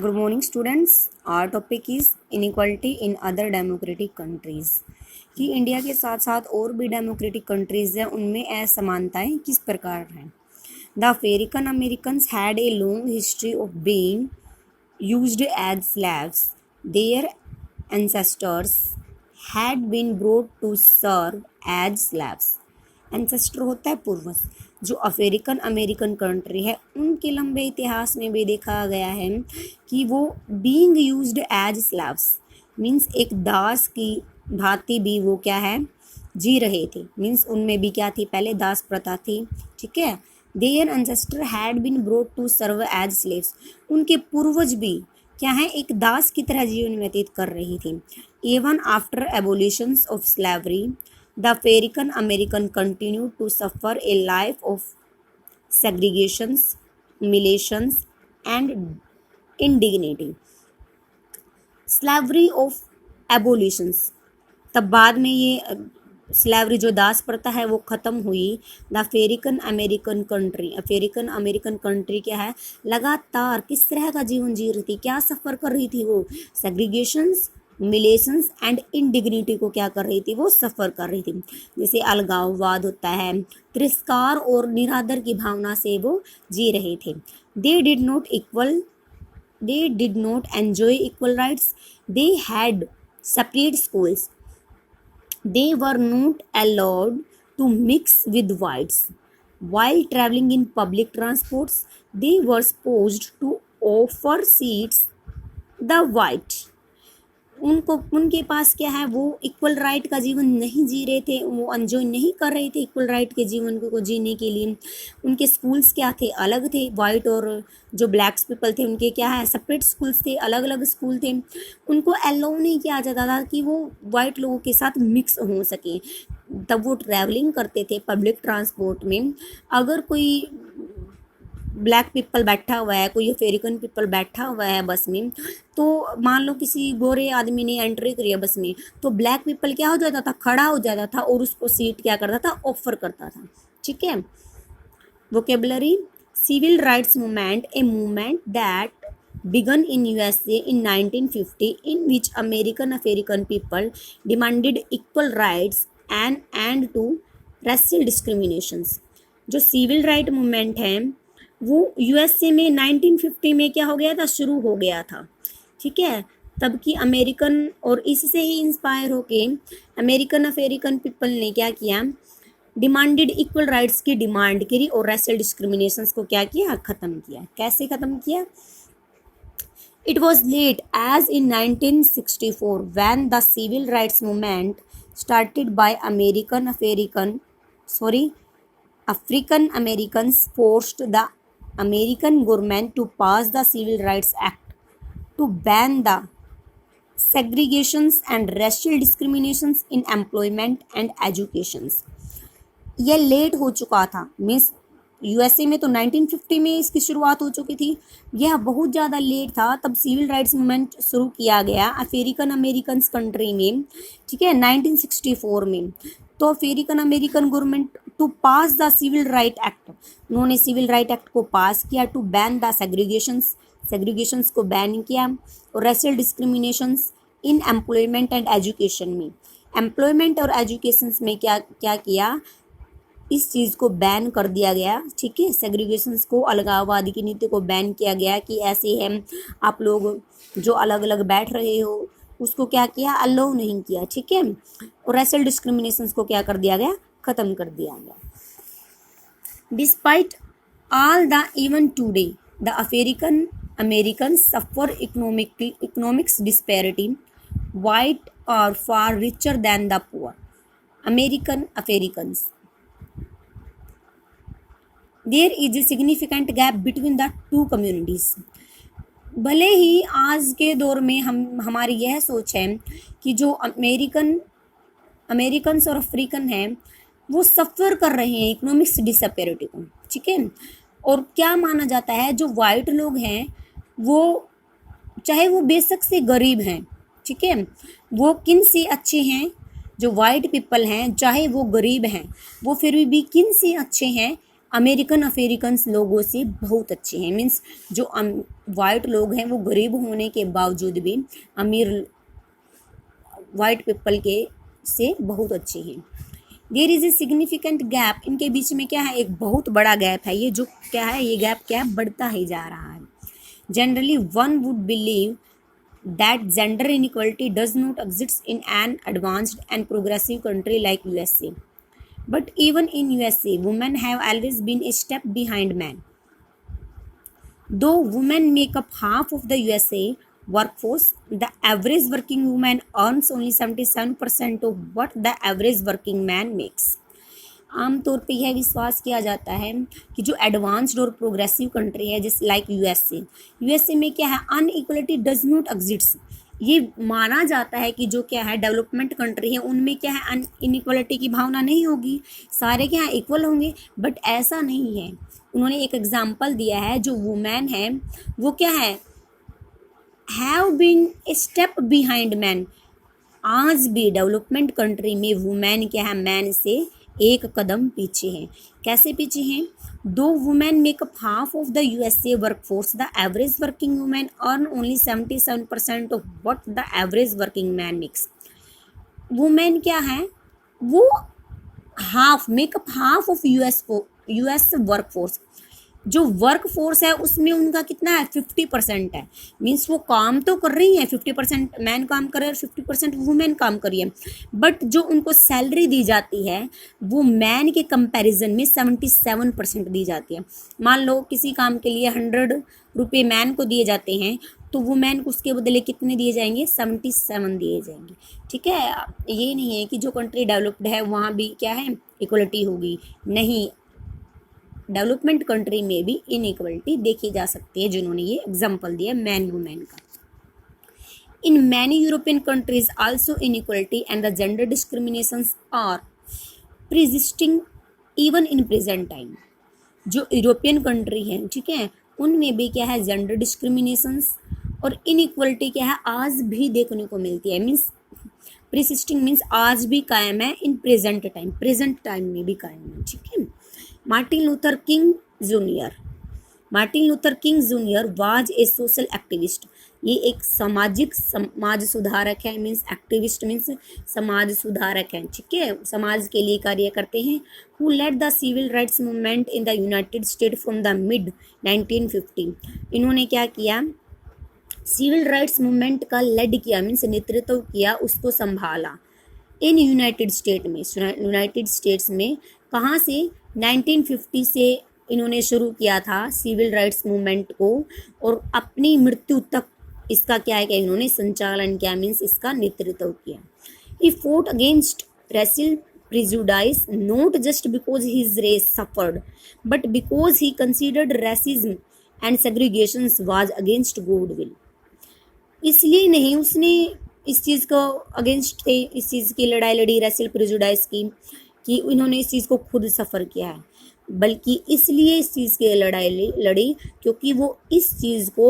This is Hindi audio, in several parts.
Good morning students. Our topic is inequality in other democratic countries. कि इंडिया के साथ साथ और भी डेमोक्रेटिक कंट्रीज़ हैं, उनमें असमानताएं किस प्रकार हैं। The African Americans had a long history of being used as slaves. Their ancestors had been brought to serve as slaves. Ancestor होता है पूर्वज। जो अफ्रीकन अमेरिकन कंट्री है, उनके लंबे इतिहास में भी देखा गया है कि वो being used as slaves means एक दास की भांति भी वो क्या है जी रहे थे। मीन्स उनमें भी क्या थी, पहले दास प्रथा थी। ठीक है। Their ancestor had been brought to serve as slaves. उनके पूर्वज भी क्या है, एक दास की तरह जीवन व्यतीत कर रही थी। Even after abolition of slavery the African American continued to suffer a life of segregations, humiliations, and indignity. Slavery of abolitions, तब बाद में ये स्लेवरी जो दास प्रथा है वो ख़त्म हुई। द अफ्रीकन अमेरिकन कंट्री क्या है, लगातार किस तरह का जीवन जी रही थी, क्या सफ़र कर रही थी वो, सेग्रीगेशंस, मिलेशंस एंड इनडिग्निटी को क्या कर रही थी, वो सफ़र कर रही थी। जैसे अलगाववाद होता है, तिरस्कार और निरादर की भावना से वो जी रहे थे। They did not enjoy equal rights. They had separate schools. They were not allowed to mix with whites. While traveling in public transports, they were supposed to offer seats the white. उनके पास क्या है, वो इक्वल राइट का जीवन नहीं जी रहे थे, वो एंजॉय नहीं कर रहे थे इक्वल राइट के जीवन को जीने के लिए। उनके स्कूल्स क्या थे, अलग थे। वाइट और जो ब्लैक्स पीपल थे उनके क्या है, सेपरेट स्कूल्स थे, अलग अलग स्कूल थे। उनको अलाउ नहीं किया जाता था कि वो वाइट लोगों के साथ मिक्स हो सके। तब वो ट्रैवलिंग करते थे पब्लिक ट्रांसपोर्ट में, अगर कोई ब्लैक पीपल बैठा हुआ है, कोई अफ्रीकन पीपल बैठा हुआ है बस में, तो मान लो किसी गोरे आदमी ने एंट्री करी है बस में, तो ब्लैक पीपल क्या हो जाता था, खड़ा हो जाता था और उसको सीट क्या करता था, ऑफर करता था। ठीक है। Vocabulary, civil rights movement, a movement that begun in USA in 1950 in which African people demanded equal rights and end to racial discriminations। जो सिविल राइट मूवमेंट है वो यूएसए में 1950 में क्या हो गया था, शुरू हो गया था। ठीक है। तब की अमेरिकन और इससे ही इंस्पायर होके अमेरिकन अफ्रीकन पीपल ने क्या किया, डिमांडेड इक्वल राइट्स की डिमांड करी और रेशियल डिस्क्रिमिनेशंस को क्या किया, ख़त्म किया। कैसे ख़त्म किया? It was late as in 1964 when the civil rights movement started by African Americans forced the American government to pass the Civil Rights Act to ban the segregations and racial discriminations in employment and education। यह लेट हो चुका था, मीन्स यूएसए में तो 1950 में इसकी शुरुआत हो चुकी थी, यह बहुत ज़्यादा लेट था। तब सिविल राइट्स मूवमेंट शुरू किया गया अफ्रीकन अमेरिकन कंट्री में। ठीक है, 1964 में। तो African American government to pass the civil right act, उन्होंने सिविल राइट एक्ट को पास किया टू बैन द सेग्रीगेशंस को बैन किया और racial discriminations in employment and education में। एम्प्लॉयमेंट और एजुकेशन में क्या क्या किया, इस चीज़ को बैन कर दिया गया। ठीक है, सेग्रीगेशंस को, अलगाववादी की नीति को बैन किया गया कि ऐसे हैं आप लोग जो अलग अलग बैठ रहे हो, उसको क्या किया, अलाउ नहीं किया। ठीक है। और रेशियल डिस्क्रिमिनेशंस को क्या कर दिया गया, ख़त्म कर दिया गया। Despite all the even today the African American suffer economics disparity. White are far richer than the poor Africans. There is a significant gap between the two communities. भले ही आज के दौर में हमारी यह सोच है कि जो अमेरिकन्स और अफ्रीकन हैं वो सफ़र कर रहे हैं इकोनॉमिक्स डिसपैरिटी को। ठीक है। और क्या माना जाता है, जो वाइट लोग हैं वो चाहे वो बेशक से गरीब हैं, ठीक है, वो किन से अच्छे हैं, जो वाइट पीपल हैं चाहे वो गरीब हैं, वो फिर भी किन से अच्छे हैं, अमेरिकन अफ्रीकन्स लोगों से बहुत अच्छे हैं, मीन्स जो वाइट लोग हैं वो गरीब होने के बावजूद भी अमीर वाइट पीपल के से बहुत अच्छे हैं। There is a significant gap, इनके बीच में क्या है, एक बहुत बड़ा गैप है, ये जो क्या है, ये गैप क्या है, बढ़ता ही जा रहा है। Generally one would believe that gender inequality does not exist in an advanced and progressive country like USA. But even in USA, women have always been a step behind men. Though women make up half of the USA workforce, the average working woman earns only 77% of what the average working man makes. आमतौर पे यह विश्वास किया जाता है कि जो एडवांस्ड और प्रोग्रेसिव कंट्री है जिस लाइक यूएसए में क्या है, अनइक्वलिटी डज नॉट एग्जिस्ट। ये माना जाता है कि जो क्या है डेवलपमेंट कंट्री है उनमें क्या है इनइक्वलिटी की भावना नहीं होगी, सारे क्या है इक्वल होंगे, बट ऐसा नहीं है। उन्होंने एक एग्जाम्पल दिया है, जो वुमेन है वो क्या है, have been a step behind man. आज भी डेवलपमेंट कंट्री में वुमेन क्या है, मैन से एक कदम पीछे हैं। कैसे पीछे हैं? दो women makeup half of the USA workforce, the average working women earn only 77% of what the average working man makes. Women क्या है, वो makeup half of US workforce. जो वर्क फोर्स है उसमें उनका कितना है, 50% है। मीन्स वो काम तो कर रही है, 50% मैन काम कर रहे हैं और 50% वुमेन काम कर रही है, बट जो उनको सैलरी दी जाती है वो मैन के कंपैरिजन में 77% दी जाती है। मान लो किसी काम के लिए 100 रुपये मैन को दिए जाते हैं, तो वुमेन को उसके बदले कितने दिए जाएंगे, 77 दिए जाएंगे। ठीक है, ये नहीं है कि जो कंट्री डेवलप्ड है वहाँ भी क्या है इक्वलिटी होगी, नहीं, डेवलपमेंट कंट्री में भी इनइक्वलिटी देखी जा सकती है, जिन्होंने ये एग्जांपल दिया मैन वुमेन का। In many European countries also inequality and the gender discriminations are preexisting even in present time. जो यूरोपियन कंट्री हैं, ठीक है, उनमें भी क्या है जेंडर डिस्क्रिमिनेशंस और इनइक्वलिटी क्या है आज भी देखने को मिलती है। मीन्स प्रिसिस्टिंग मीन्स आज भी कायम है, इन प्रेजेंट टाइम में भी कायम है। ठीक है, Martin Luther king junior was a social activist. ये एक समाज सुधारक है, मीन्स एक्टिविस्ट मीन्स समाज सुधारक है। ठीक है, समाज के लिए कार्य करते हैं। Who led the civil rights movement in the United State from the mid 1950। इन्होंने क्या किया, सिविल राइट्स मूवमेंट का लेड किया, मीन्स नेतृत्व किया, उसको संभाला। इन यूनाइटेड स्टेट्स में कहाँ से, 1950 से इन्होंने शुरू किया था सिविल राइट्स मूवमेंट को, और अपनी मृत्यु तक इसका क्या है कि इन्होंने संचालन किया, मीन्स इसका नेतृत्व किया। He fought against racial prejudice not just because his race suffered but because he considered racism and segregations was against goodwill. इसलिए नहीं उसने इस चीज़ को अगेंस्ट थे, इस चीज़ की लड़ाई लड़ी रेसियल प्रिजुडाइस की, कि उन्होंने इस चीज़ को खुद सफ़र किया है, बल्कि इसलिए इस चीज़ की लड़ाई लड़ी क्योंकि वो इस चीज़ को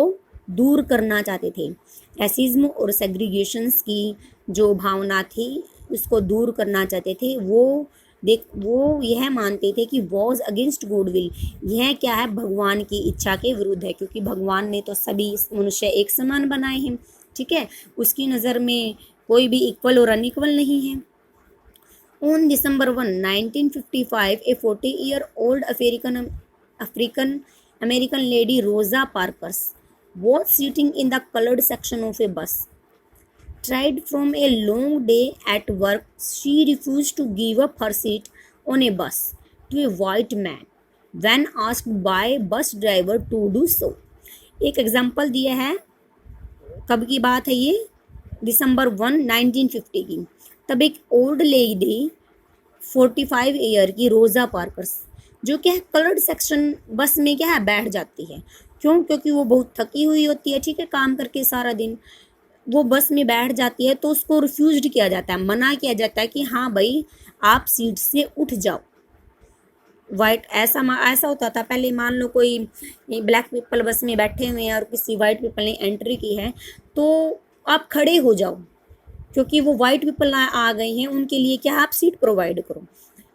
दूर करना चाहते थे। रेसिज्म और सेग्रीगेशंस की जो भावना थी उसको दूर करना चाहते थे। वो यह मानते थे कि वॉज अगेंस्ट गुडविल, यह क्या है भगवान की इच्छा के विरुद्ध है, क्योंकि भगवान ने तो सभी मनुष्य एक समान बनाए हैं। ठीक है, उसकी नज़र में कोई भी इक्वल और अनइक्वल नहीं है। On December 1, 1955, a 40-year-old African American lady, Rosa Parks, was sitting in the colored section of a bus. Tired from a long day at work, she refused to give up her seat on a bus to a white man when asked by bus driver to do so. एक एग्जाम्पल दिया है, कब की बात है ये, दिसंबर 1, 1950 की। तब एक ओल्ड लेडी 45 ईयर की रोज़ा पार्कर्स जो क्या है कलर्ड सेक्शन बस में क्या है बैठ जाती है। क्यों? क्योंकि वो बहुत थकी हुई होती है, ठीक है, काम करके सारा दिन वो बस में बैठ जाती है, तो उसको रिफ्यूज्ड किया जाता है, मना किया जाता है कि हाँ भाई आप सीट से उठ जाओ। वाइट ऐसा होता था पहले, मान लो कोई ब्लैक पीपल बस में बैठे हुए हैं और किसी वाइट पीपल ने एंट्री की है, तो आप खड़े हो जाओ, क्योंकि वो वाइट पीपल आ गए हैं, उनके लिए क्या आप सीट प्रोवाइड करो।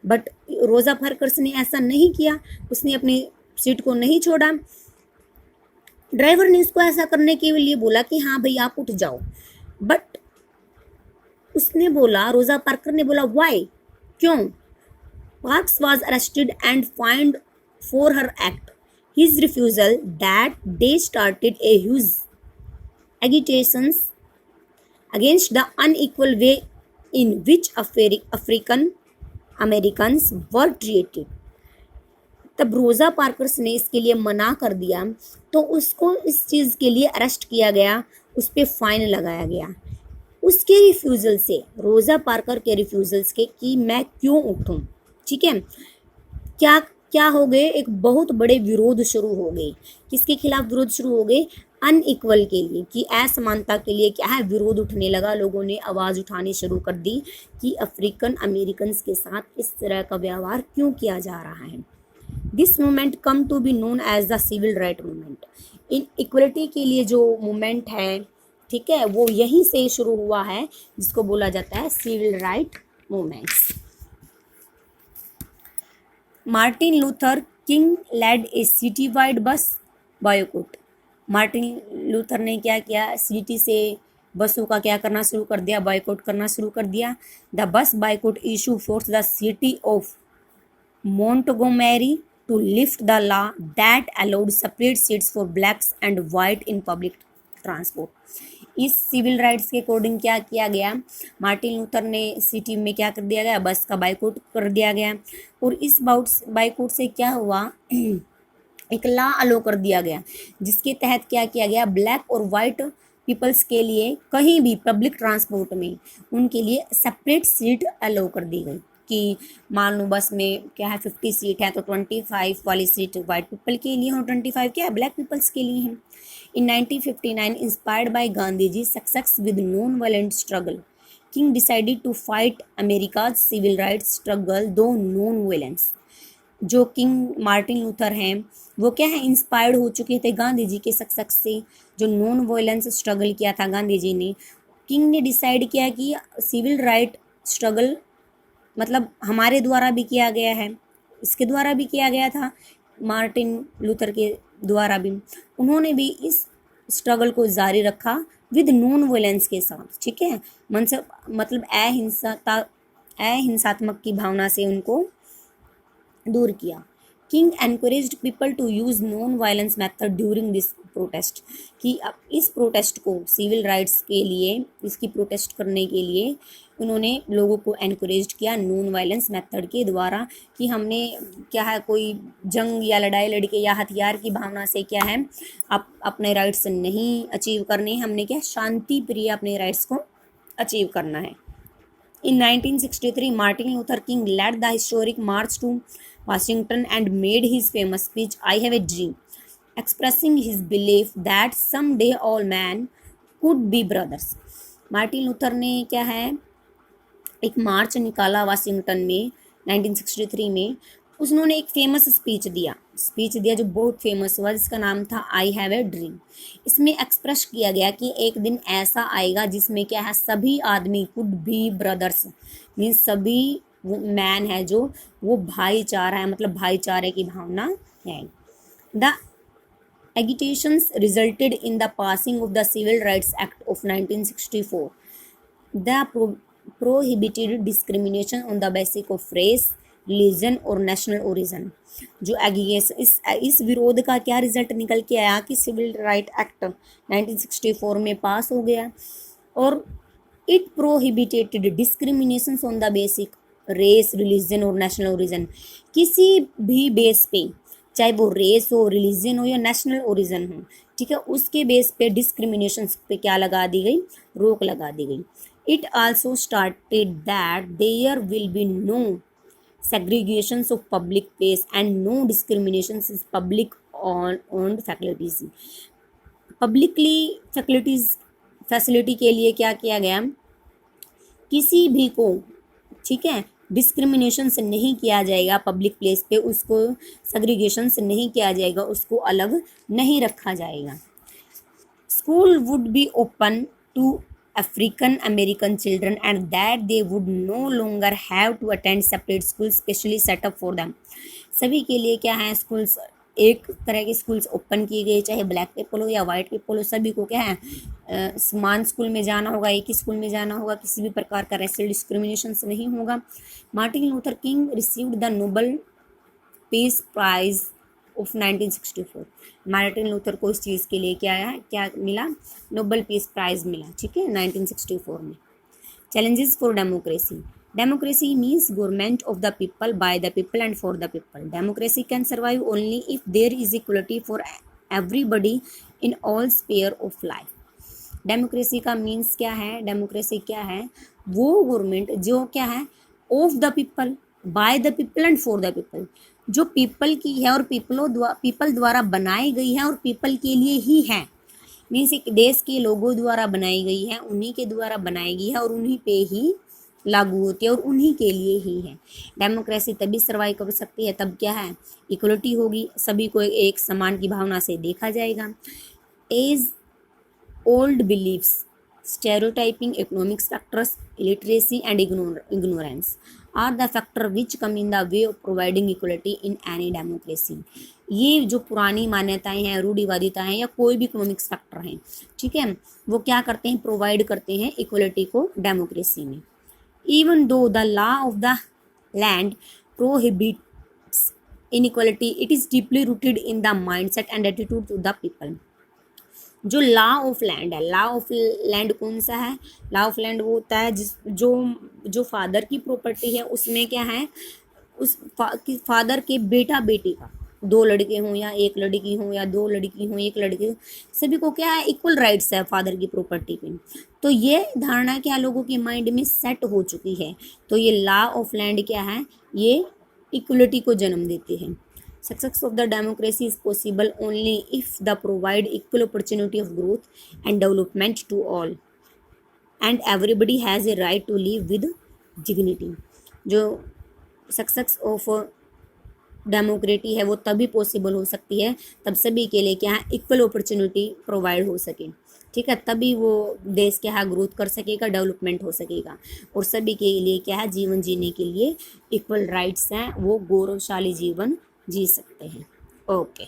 बट रोज़ा पार्कर्स ने ऐसा नहीं किया, उसने अपनी सीट को नहीं छोड़ा। ड्राइवर ने उसको ऐसा करने के लिए बोला कि हाँ भाई आप उठ जाओ, बट उसने बोला, रोज़ा पार्कर ने बोला वाई, क्यों? Parks was arrested and fined for her act. His refusal that day started a huge agitations against the unequal way in which African Americans were treated. तब रोज़ा पार्कर्स ने इसके लिए मना कर दिया तो उसको इस चीज़ के लिए अरेस्ट किया गया, उस पर फाइन लगाया गया। उसके रिफ्यूज़ल से, रोज़ा पार्कर के रिफ्यूज़ल्स के कि मैं क्यों उठूं, ठीक है, क्या क्या हो गए, एक बहुत बड़े विरोध शुरू हो गए। किसके खिलाफ विरोध शुरू हो गए? अनइक्वल के लिए, कि असमानता के लिए क्या है, विरोध उठने लगा। लोगों ने आवाज़ उठानी शुरू कर दी कि अफ्रीकन अमेरिकन के साथ इस तरह का व्यवहार क्यों किया जा रहा है। This movement come to be known as the civil right movement. In equality के लिए जो मूवमेंट है, ठीक है, वो यहीं से शुरू हुआ है, जिसको बोला जाता है civil right movements. Martin Luther King led a city wide bus boycott. Martin Luther ने क्या किया, सिटी से बसों का क्या करना शुरू कर दिया, बॉयकॉट करना शुरू कर दिया। The bus boycott issue force the city of Montgomery to lift the law that allowed separate seats for blacks and white in public transport. इस सिविल राइट्स के अकॉर्डिंग क्या किया गया, मार्टिन लूथर ने सिटी में क्या कर दिया गया, बस का बाइकआउट कर दिया गया। और इस बाइकआउट से क्या हुआ, एक लॉ अलो कर दिया गया, जिसके तहत क्या किया गया, ब्लैक और वाइट पीपल्स के लिए कहीं भी पब्लिक ट्रांसपोर्ट में उनके लिए सेपरेट सीट अलो कर दी गई। कि मान लो बस में क्या है 50 सीट है तो 25 वाली सीट वाइट पीपल के लिए और 25 क्या है, ब्लैक पीपल्स के लिए है। In 1959 inspired by Gandhi ji success with non violent struggle, King decided to fight America's civil rights struggle though non violence. जो किंग मार्टिन लूथर हैं वो क्या है, इंस्पायर्ड हो चुके थे गांधी जी के सक्सेस से, जो नॉन वायलेंस स्ट्रगल किया था गांधी जी ने। किंग ने डिसाइड किया कि सिविल राइट स्ट्रगल मतलब हमारे द्वारा भी किया गया है, इसके द्वारा भी किया गया था, मार्टिन लूथर के द्वारा भी, उन्होंने भी इस स्ट्रगल को जारी रखा विद नॉन वायलेंस के साथ, ठीक है, मतलब अहिंसात्मक की भावना से उनको दूर किया। King encouraged people to use non violence method during this protest, कि अब इस प्रोटेस्ट को, सिविल राइट्स के लिए इसकी प्रोटेस्ट करने के लिए उन्होंने लोगों को एनकरेज किया नॉन वायलेंस मेथड के द्वारा, कि हमने क्या है, कोई जंग या लड़ाई लड़के या हथियार की भावना से क्या है अपने राइट्स नहीं अचीव करने, हमने क्या शांति प्रिय अपने राइट्स को अचीव करना है। In 1963, Martin Luther King led the historic march to Washington and made his famous speech, I Have a Dream, expressing his belief that someday all men could be brothers. Martin Luther ने क्या है, एक मार्च निकाला वाशिंगटन में 1963 में। उन्होंने एक फेमस स्पीच दिया जो बहुत फेमस हुआ, जिसका नाम था आई हैव ए ड्रीम। इसमें एक्सप्रेस किया गया कि एक दिन ऐसा आएगा जिसमें क्या है, सभी आदमी कुड बी ब्रदर्स, मीन्स सभी मैन है जो वो भाईचारा है, मतलब भाईचारे की भावना है। The agitations resulted in the passing of the civil Rights Act of 1964 the prohibited discrimination on the basis of race, religion और नेशनल ओरिजिन। जो एगिगेशन, इस विरोध का क्या रिजल्ट निकल के आया कि सिविल राइट एक्ट 1964 में पास हो गया, और it prohibited discrimination on the basic race, religion और नेशनल ओरिजिन। किसी भी बेस पे, चाहे वो रेस हो, रिलीजन हो या नेशनल ओरिजिन हो, ठीक है, उसके बेस पे डिस्क्रिमिनेशन पे क्या लगा दी गई, रोक लगा दी गई। It also started that there will be no segregations of public place and no discriminations is public owned facilities। Publicly facility के लिए क्या किया गया, किसी भी को, ठीक है, डिस्क्रिमिनेशन से नहीं किया जाएगा, पब्लिक प्लेस पे उसको सेग्रीगेशन से नहीं किया जाएगा, उसको अलग नहीं रखा जाएगा। School would be open to African American children and that they would no longer have to attend separate schools specially set up for them. सभी के लिए क्या है, स्कूल्स एक तरह के स्कूल्स ओपन किए गए, चाहे ब्लैक पीपल हो या वाइट पीपल हो, सभी को क्या है समान स्कूल में जाना होगा, एक ही स्कूल में जाना होगा, किसी भी प्रकार का रेशियल डिस्क्रिमिनेशन नहीं होगा. Martin Luther King received the Nobel peace prize of 1964. Martin Luther को इस चीज़ के लिए क्या मिला, नोबेल पीस प्राइज मिला. ठीक है, 1964 में. Challenges for democracy. Democracy means government of the people by the people and for the people. Democracy can survive only if there is equality for everybody in all sphere of life. Democracy का मीन्स क्या है, डेमोक्रेसी क्या है, वो गवर्नमेंट जो क्या है of the people by the people and for the people, जो पीपल की है और पीपल द्वारा बनाई गई है और पीपल के लिए ही है. मीन्स एक देश के लोगों द्वारा बनाई गई है, उन्हीं के द्वारा बनाई गई है और उन्हीं पे ही लागू होती है और उन्हीं के लिए ही है. डेमोक्रेसी तभी सर्वाइव कर सकती है तब क्या है, इक्वलिटी होगी, सभी को एक समान की भावना से देखा जाएगा. As old beliefs, stereotyping, economic factors, illiteracy and ignorance are the factor which come in the way of providing equality in any democracy. ये जो पुरानी मान्यताएं हैं, रूढ़िवादिताएं हैं या कोई भी इकोनॉमिक्स फैक्टर हैं, ठीक है, वो क्या करते हैं, प्रोवाइड करते हैं इक्वलिटी को डेमोक्रेसी में. Even though the law of the land prohibits inequality, it is deeply rooted in the mindset and attitude to the people. जो लॉ ऑफ लैंड है, लॉ ऑफ लैंड कौन सा है, लॉ ऑफ लैंड वो होता है जो फादर की प्रॉपर्टी है, उसमें क्या है, उस फादर के बेटा बेटी का, दो लड़के हों या एक लड़की हो या दो लड़की हों एक लड़के हो, सभी को क्या है इक्वल राइट्स है फादर की प्रॉपर्टी पे. तो ये धारणा क्या लोगों के माइंड में सेट हो चुकी है. तो ये लॉ ऑफ लैंड क्या है, ये इक्वलिटी को जन्म देती है. Success of the democracy is possible only if the provide equal opportunity of growth and development to all, and everybody has a right to live with dignity. जो सक्सेस ऑफ डेमोक्रेसी है वो तभी पॉसिबल हो सकती है तब सभी के लिए क्या है इक्वल अपॉर्चुनिटी प्रोवाइड हो सके. ठीक है, तभी वो देश क्या है ग्रोथ कर सकेगा, डेवलपमेंट हो सकेगा और सभी के लिए क्या है जीवन जीने के लिए इक्वल राइट्स हैं, वो गौरवशाली जीवन जी सकते हैं. ओके.